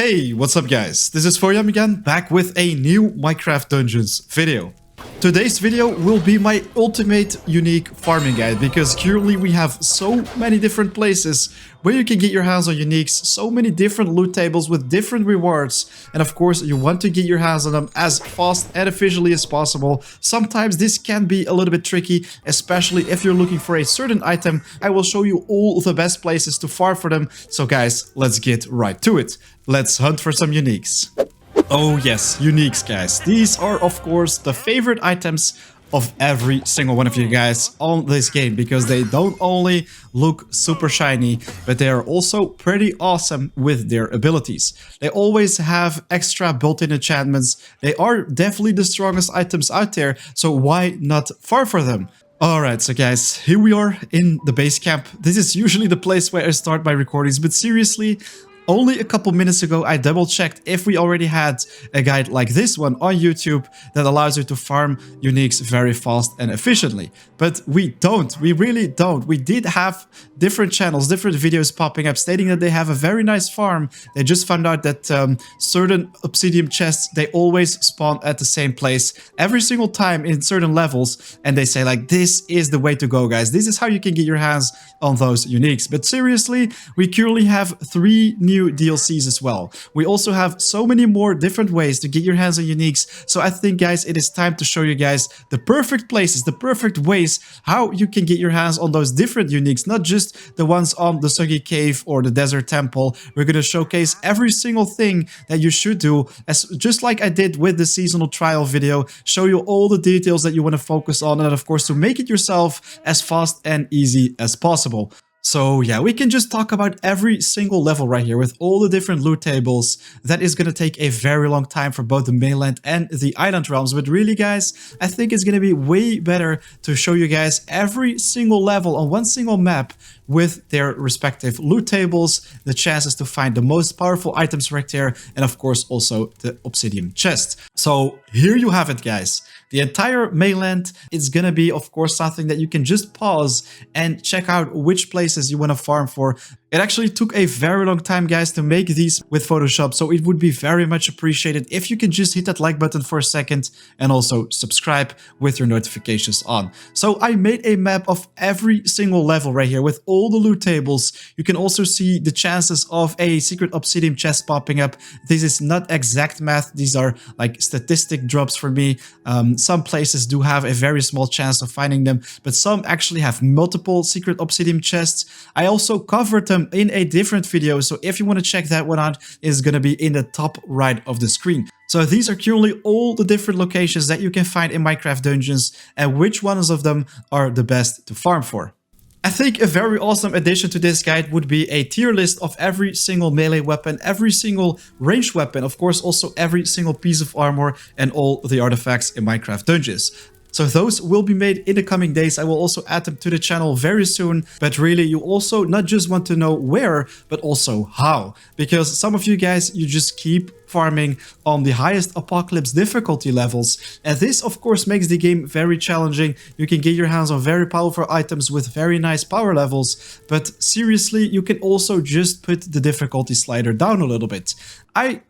Hey, what's up guys? This is Foyam again, back with a new Minecraft Dungeons video. Today's video will be my ultimate unique farming guide, because currently we have so many different places where you can get your hands on uniques, so many different loot tables with different rewards, and of course you want to get your hands on them as fast and efficiently as possible. Sometimes this can be a little bit tricky, especially if you're looking for a certain item. I will show you all the best places to farm for them, so guys, let's get right to it. Let's hunt for some uniques. Oh yes, uniques guys. These are of course the favorite items of every single one of you guys on this game, because they don't only look super shiny, but they are also pretty awesome with their abilities. They always have extra built-in enchantments. They are definitely the strongest items out there, so why not farm for them? Alright, so guys, here we are in the base camp. This is usually the place where I start my recordings, but seriously, only a couple minutes ago, I double-checked if we already had a guide like this one on YouTube that allows you to farm uniques very fast and efficiently. But we don't. We really don't. We did have different channels, different videos popping up stating that they have a very nice farm. They just found out that certain obsidian chests, they always spawn at the same place every single time in certain levels. And they say like, this is the way to go, guys. This is how you can get your hands on those uniques. But seriously, we currently have 3 new DLCs as well. We also have so many more different ways to get your hands on uniques. So I think, guys, it is time to show you guys the perfect places, the perfect ways how you can get your hands on those different uniques, not just the ones on the Soggy Cave or the Desert Temple. We're going to showcase every single thing that you should do, as just like I did with the seasonal trial video, show you all the details that you want to focus on, and of course to make it yourself as fast and easy as possible. So yeah, we can just talk about every single level right here with all the different loot tables. That is going to take a very long time for both the mainland and the island realms. But really guys, I think it's going to be way better to show you guys every single level on one single map with their respective loot tables, the chances to find the most powerful items right there, and of course also the obsidian chest. So here you have it guys. The entire mainland is gonna be of course something that you can just pause and check out which places you want to farm for. It actually took a very long time guys to make these with Photoshop, so it would be very much appreciated if you can just hit that like button for a second and also subscribe with your notifications on. So I made a map of every single level right here with all the loot tables. You can also see the chances of a secret obsidian chest popping up. This is not exact math, these are like statistic drops for me. Some places do have a very small chance of finding them, but some actually have multiple secret obsidian chests. I also covered them in a different video, so if you want to check that one out, it's going to be in the top right of the screen. So these are currently all the different locations that you can find in Minecraft Dungeons, and which ones of them are the best to farm for. I think a very awesome addition to this guide would be a tier list of every single melee weapon, every single ranged weapon, of course also every single piece of armor and all the artifacts in Minecraft Dungeons. So those will be made in the coming days. I will also add them to the channel very soon. But really, you also not just want to know where, but also how. Because some of you guys, you just keep farming on the highest apocalypse difficulty levels, and this of course makes the game very challenging. You can get your hands on very powerful items with very nice power levels, but seriously, you can also just put the difficulty slider down a little bit.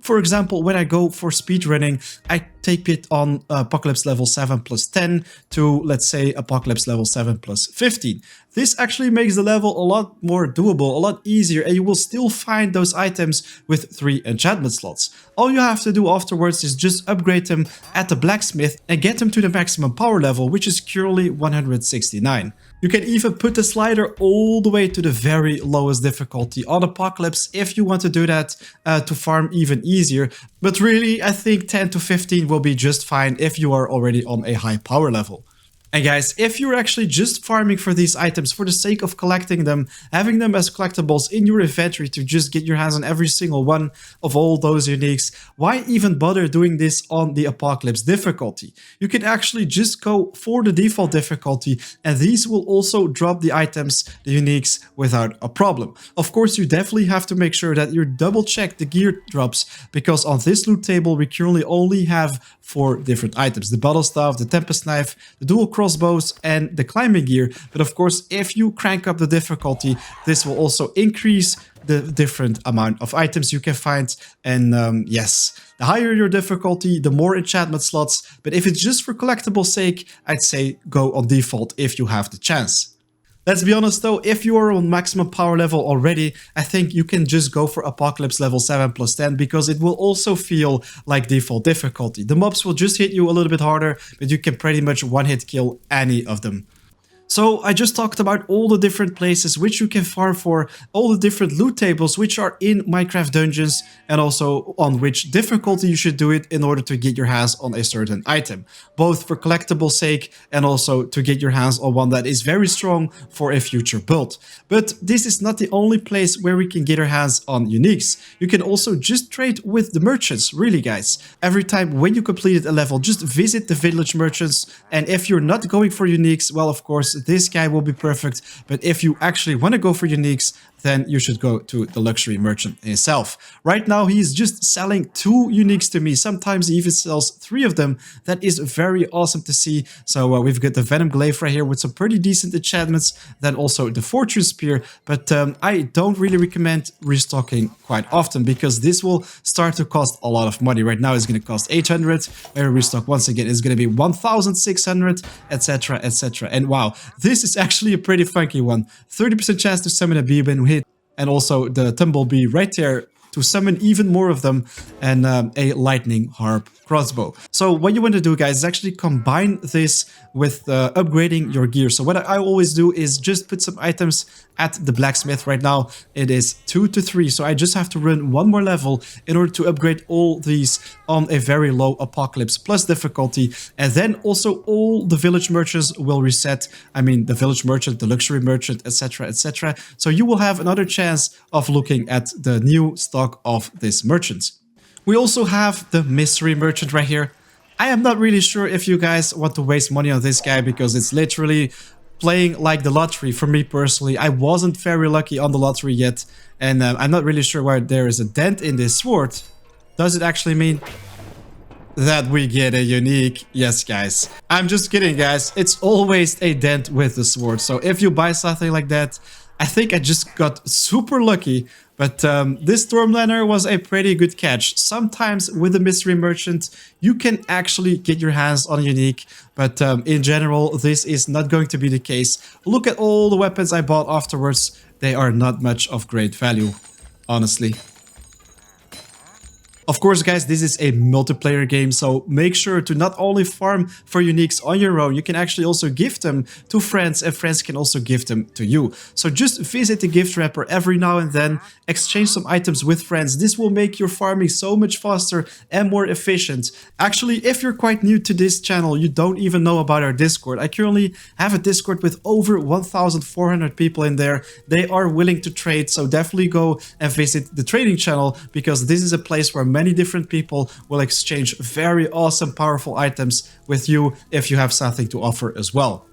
For example, when I go for speedrunning, I take it on Apocalypse level 7 plus 10 to, let's say, Apocalypse level 7 plus 15. This actually makes the level a lot more doable, a lot easier, and you will still find those items with 3 enchantment slots. All you have to do afterwards is just upgrade them at the blacksmith and get them to the maximum power level, which is currently 169. You can even put the slider all the way to the very lowest difficulty on Apocalypse if you want to do that to farm even easier. But really, I think 10 to 15 will be just fine if you are already on a high power level. And guys, if you're actually just farming for these items for the sake of collecting them, having them as collectibles in your inventory to just get your hands on every single one of all those uniques, why even bother doing this on the Apocalypse difficulty? You can actually just go for the default difficulty, and these will also drop the items, the uniques, without a problem. Of course, you definitely have to make sure that you double check the gear drops, because on this loot table we currently only have 4 different items: the battle staff, the tempest knife, the dual crossbows, and the climbing gear. But of course, if you crank up the difficulty, this will also increase the different amount of items you can find. And yes, the higher your difficulty, the more enchantment slots. But if it's just for collectible sake, I'd say go on default if you have the chance. Let's be honest though, if you are on maximum power level already, I think you can just go for Apocalypse level 7 plus 10 because it will also feel like default difficulty. The mobs will just hit you a little bit harder, but you can pretty much one-hit kill any of them. So I just talked about all the different places which you can farm for, all the different loot tables which are in Minecraft dungeons, and also on which difficulty you should do it in order to get your hands on a certain item, both for collectible sake and also to get your hands on one that is very strong for a future build. But this is not the only place where we can get our hands on uniques. You can also just trade with the merchants, really guys. Every time when you completed a level, just visit the village merchants, and if you're not going for uniques, well, of course, this guy will be perfect. But if you actually want to go for uniques, then you should go to the luxury merchant himself. Right now, he is just selling 2 uniques to me. Sometimes he even sells 3 of them. That is very awesome to see. So we've got the Venom Glaive right here with some pretty decent enchantments. Then also the Fortune Spear. But I don't really recommend restocking quite often because this will start to cost a lot of money. Right now, it's going to cost 800. When I restock once again, it's going to be 1,600, etc., etc. And wow, this is actually a pretty funky one. 30% chance to summon a bee when hit, and also the Tumblebee right there to summon even more of them, and a lightning harp crossbow. So what you want to do, guys, is actually combine this with upgrading your gear. So what I always do is just put some items at the blacksmith. Right now it is 2 to 3, so I just have to run 1 more level in order to upgrade all these on a very low Apocalypse plus difficulty. And then also all the village merchants will reset. I mean, the village merchant, the luxury merchant, etc., etc. So you will have another chance of looking at the new stock of this merchant. We also have the mystery merchant right here. I am not really sure if you guys want to waste money on this guy because it's literally playing like the lottery for me personally. I wasn't very lucky on the lottery yet, and I'm not really sure why there is a dent in this sword. Does it actually mean that we get a unique? Yes, guys. I'm just kidding, guys. It's always a dent with the sword. So if you buy something like that, I think I just got super lucky. But this Stormlander was a pretty good catch. Sometimes with the mystery merchant, you can actually get your hands on a unique. But in general, this is not going to be the case. Look at all the weapons I bought afterwards. They are not much of great value, honestly. Of course, guys, this is a multiplayer game, so make sure to not only farm for uniques on your own, you can actually also give them to friends, and friends can also give them to you. So just visit the gift wrapper every now and then, exchange some items with friends. This will make your farming so much faster and more efficient. Actually, if you're quite new to this channel, you don't even know about our Discord. I currently have a Discord with over 1,400 people in there. They are willing to trade, so definitely go and visit the trading channel because this is a place where many different people will exchange very awesome, powerful items with you if you have something to offer as well.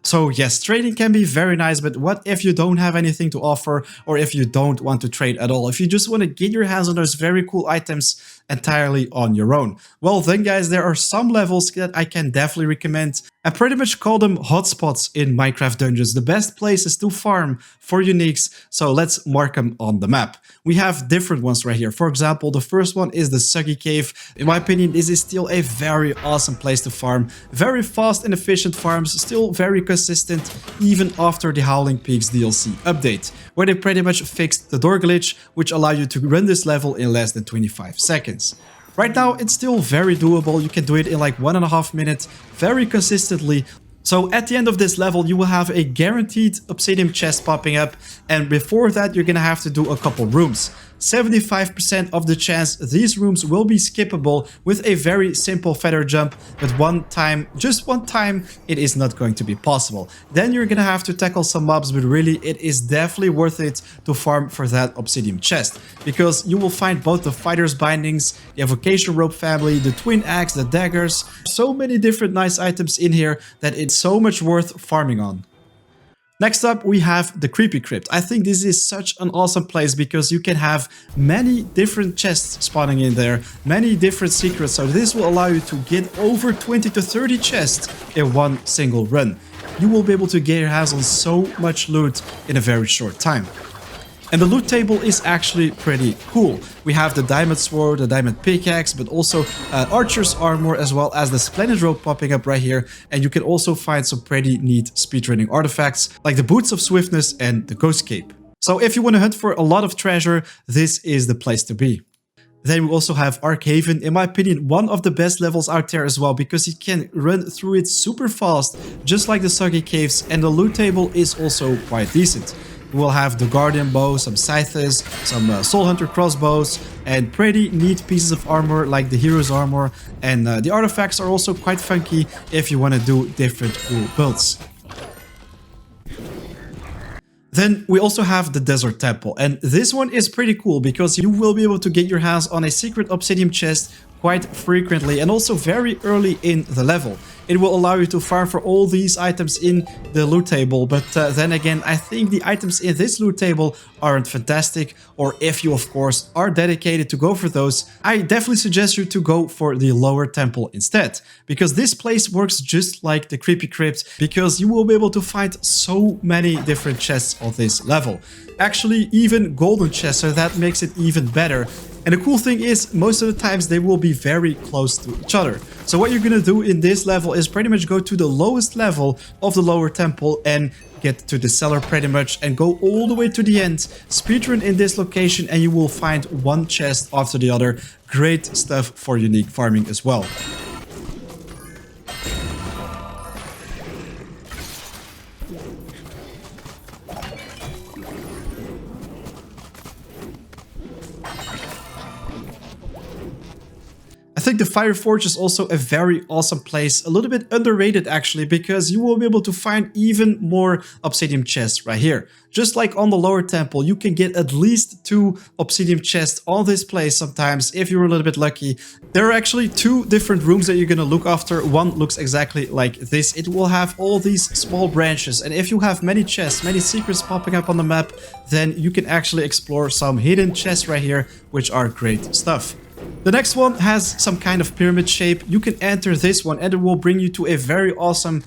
So yes, trading can be very nice, but what if you don't have anything to offer, or if you don't want to trade at all? If you just want to get your hands on those very cool items entirely on your own? Well then, guys, there are some levels that I can definitely recommend. I pretty much call them hotspots in Minecraft dungeons, the best places to farm for uniques, so let's mark them on the map. We have different ones right here. For example, the first one is the Suggy Cave. In my opinion, this is still a very awesome place to farm. Very fast and efficient farms, still very consistent, even after the Howling Peaks DLC update, where they pretty much fixed the door glitch, which allowed you to run this level in less than 25 seconds. Right now, it's still very doable. You can do it in like 1.5 minutes, very consistently. So at the end of this level, you will have a guaranteed obsidian chest popping up, and before that, you're gonna have to do a couple rooms. 75% of the chance these rooms will be skippable with a very simple feather jump, but just one time, it is not going to be possible. Then you're gonna have to tackle some mobs, but really it is definitely worth it to farm for that obsidian chest, because you will find both the fighter's bindings, the Evocation Robe family, the twin axe, the daggers, so many different nice items in here that it's so much worth farming on. Next up, we have the Creepy Crypt. I think this is such an awesome place because you can have many different chests spawning in there, many different secrets, so this will allow you to get over 20 to 30 chests in one single run. You will be able to get your hands on so much loot in a very short time. And the loot table is actually pretty cool. We have the diamond sword, the diamond pickaxe, but also archer's armor, as well as the splendid robe popping up right here. And you can also find some pretty neat speedrunning artifacts like the boots of swiftness and the ghost cape. So if you want to hunt for a lot of treasure, this is the place to be. Then we also have Arkhaven, in my opinion, one of the best levels out there as well, because you can run through it super fast, just like the Soggy Caves, and the loot table is also quite decent. We will have the Guardian bow, some scythes, some Soul Hunter crossbows, and pretty neat pieces of armor like the hero's armor, and the artifacts are also quite funky if you want to do different cool builds. Then we also have the Desert Temple, and this one is pretty cool because you will be able to get your hands on a secret obsidian chest quite frequently and also very early in the level. It will allow you to farm for all these items in the loot table, but then again, I think the items in this loot table aren't fantastic, or if you of course are dedicated to go for those, I definitely suggest you to go for the lower temple instead, because this place works just like the creepy crypt, because you will be able to find so many different chests on this level. Actually, even golden chests, so that makes it even better. And the cool thing is, most of the times they will be very close to each other. So what you're gonna do in this level is pretty much go to the lowest level of the lower temple and get to the cellar pretty much and go all the way to the end, speedrun in this location, and you will find one chest after the other. Great stuff for unique farming as well. I think the Fire Forge is also a very awesome place, a little bit underrated actually, because you will be able to find even more obsidian chests right here. Just like on the lower temple, you can get at least 2 obsidian chests on this place sometimes if you're a little bit lucky. There are actually 2 different rooms that you're gonna look after. One looks exactly like this. It will have all these small branches, and if you have many chests, many secrets popping up on the map, then you can actually explore some hidden chests right here, which are great stuff. The next one has some kind of pyramid shape. You can enter this one and it will bring you to a very awesome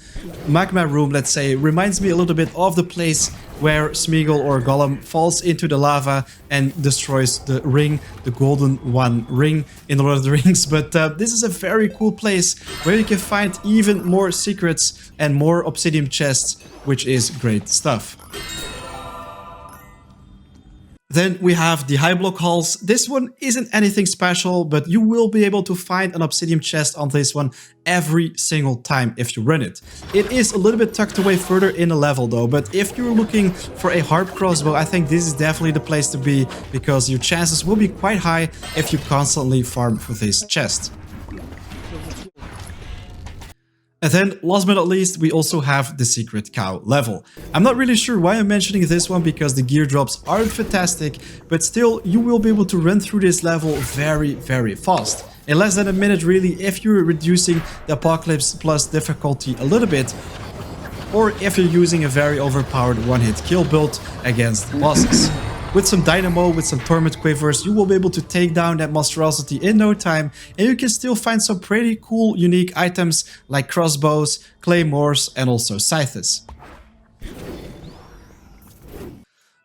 magma room, let's say. It reminds me a little bit of the place where Smeagol or Gollum falls into the lava and destroys the ring, the golden one ring in the Lord of the Rings. But this is a very cool place where you can find even more secrets and more obsidian chests, which is great stuff. Then we have the high block halls. This one isn't anything special, but you will be able to find an obsidian chest on this one every single time if you run it. It is a little bit tucked away further in the level though, but if you're looking for a harp crossbow, I think this is definitely the place to be, because your chances will be quite high if you constantly farm for this chest. And then, last but not least, we also have the secret cow level. I'm not really sure why I'm mentioning this one, because the gear drops aren't fantastic, but still, you will be able to run through this level very, very fast. In less than a minute, really, if you're reducing the Apocalypse Plus difficulty a little bit, or if you're using a very overpowered one-hit kill build against bosses. With some dynamo, with some torment quivers, you will be able to take down that monstrosity in no time, and you can still find some pretty cool unique items like crossbows, claymores, and also scythes.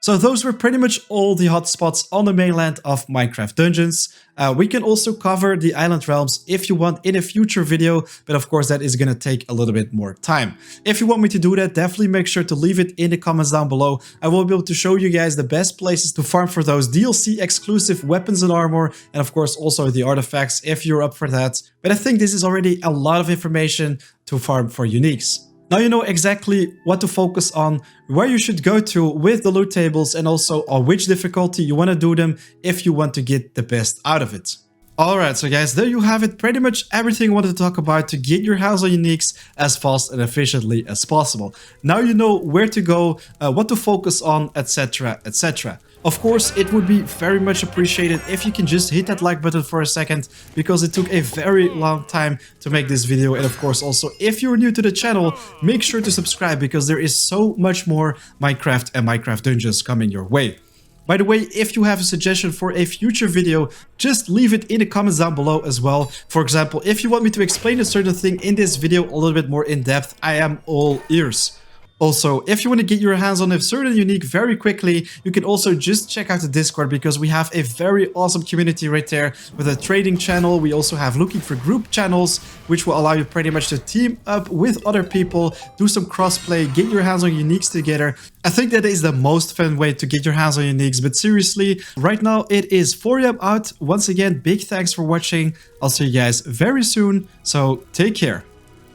So those were pretty much all the hotspots on the mainland of Minecraft Dungeons. We can also cover the island realms if you want in a future video, but of course that is gonna take a little bit more time. If you want me to do that, definitely make sure to leave it in the comments down below. I will be able to show you guys the best places to farm for those DLC exclusive weapons and armor, and of course also the artifacts if you're up for that. But I think this is already a lot of information to farm for uniques. Now you know exactly what to focus on, where you should go to with the loot tables, and also on which difficulty you want to do them if you want to get the best out of it. Alright, so guys, there you have it. Pretty much everything I wanted to talk about to get your hands on uniques as fast and efficiently as possible. Now you know where to go, what to focus on, etc, etc. Of course, it would be very much appreciated if you can just hit that like button for a second, because it took a very long time to make this video. And of course, also, if you're new to the channel, make sure to subscribe, because there is so much more Minecraft and Minecraft Dungeons coming your way. By the way, if you have a suggestion for a future video, just leave it in the comments down below as well. For example, if you want me to explain a certain thing in this video a little bit more in depth, I am all ears. Also, if you want to get your hands on a certain unique very quickly, you can also just check out the Discord because we have a very awesome community right there with a trading channel. We also have looking for group channels, which will allow you pretty much to team up with other people, do some crossplay, get your hands on uniques together. I think that is the most fun way to get your hands on uniques, but seriously, right now it is 4 AM out. Once again, big thanks for watching. I'll see you guys very soon, so take care.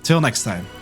Till next time.